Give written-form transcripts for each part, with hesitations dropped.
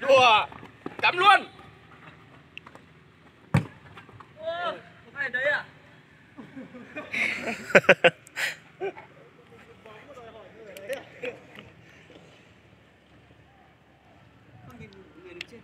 Đùa. Cắm luôn. Ô, có phải đấy à? Con nhìn người đứng trên.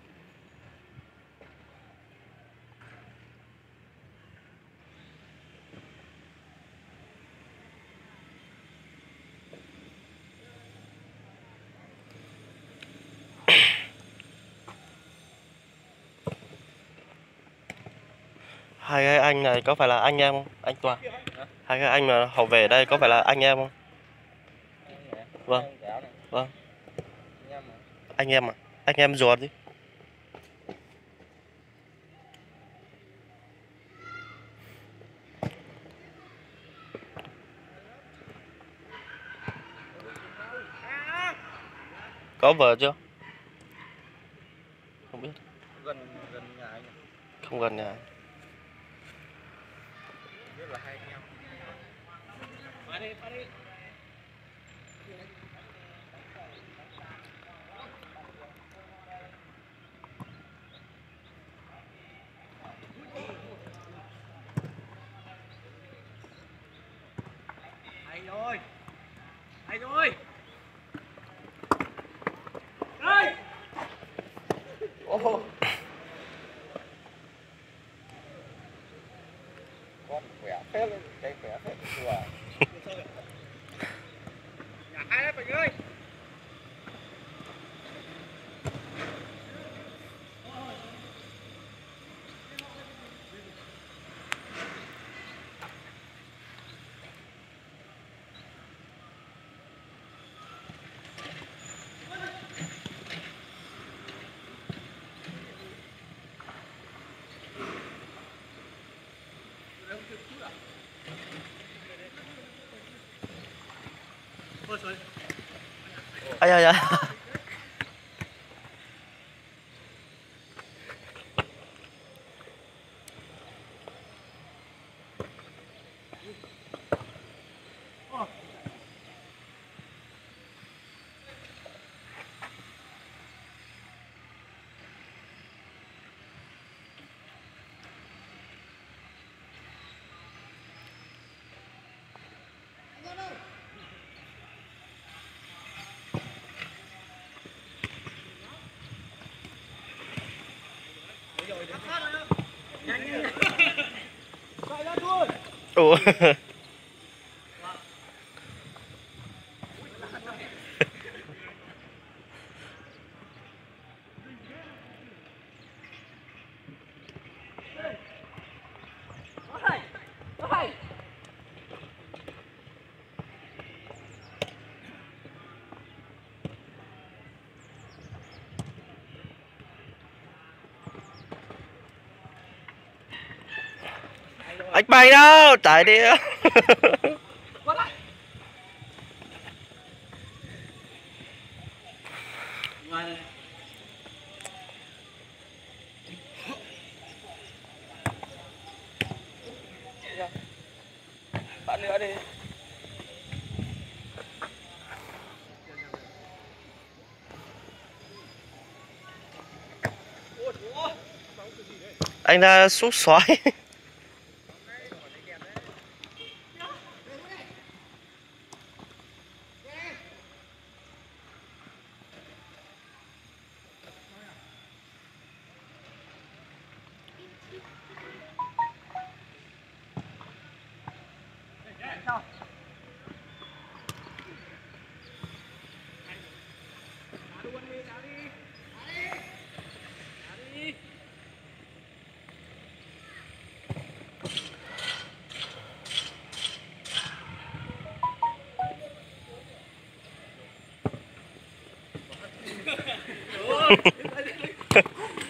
Hai cái anh này có phải là anh em không? Anh Toàn. Hai cái anh mà hậu vệ đây có phải là anh em không? Vâng. Vâng. Anh em à? Anh em ruột đi. Có vợ chưa? Không biết. Gần nhà anh. Không gần nhà. Biết là hai anh em. Phá đi, phá đi. Hay rồi. Hay rồi. Đây. Ô. Con khỏe phết lên, cây khỏe phết đùa. Nhà hai đấy Bình ơi. Ai ai ai. Ủa. Anh bay đâu, chạy đi. Bạn nữa đi. Anh ra sút xoáy.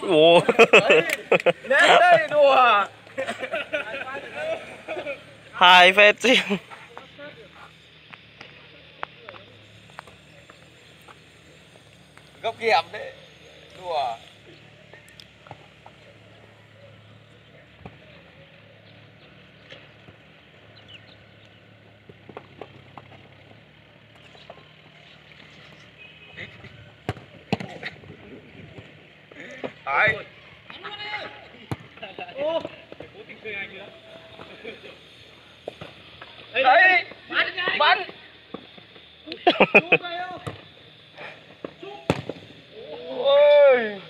Ủa. Lên đây đùa. Hai phết chứ. Gốc kiệm đấy. Đùa. Đấy. Ô. Đấy. Bắn. Ôi.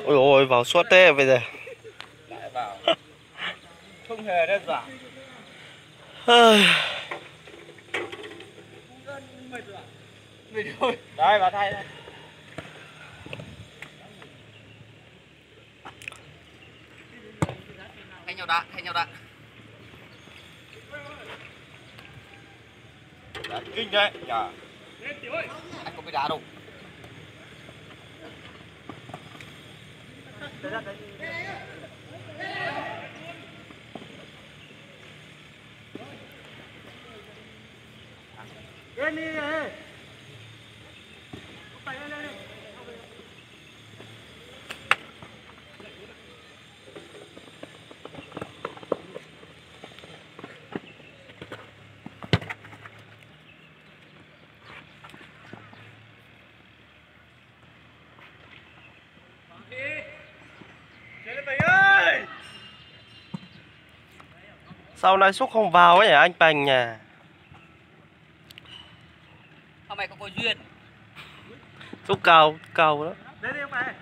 Ôi ôi vào suốt thế bây giờ. Lại vào. Không hề đơn giản. Mệt rồi. Đây vào thay đây. Thay nhau đã, thay nhau đã. Đã kinh đấy. Nhờ. Anh có bị đá đâu. Lên đi. Sau này xúc không vào ấy nhỉ anh Bành nhỉ. Hôm nay có duyên. Xúc cao cao đó. Lên đi ông này.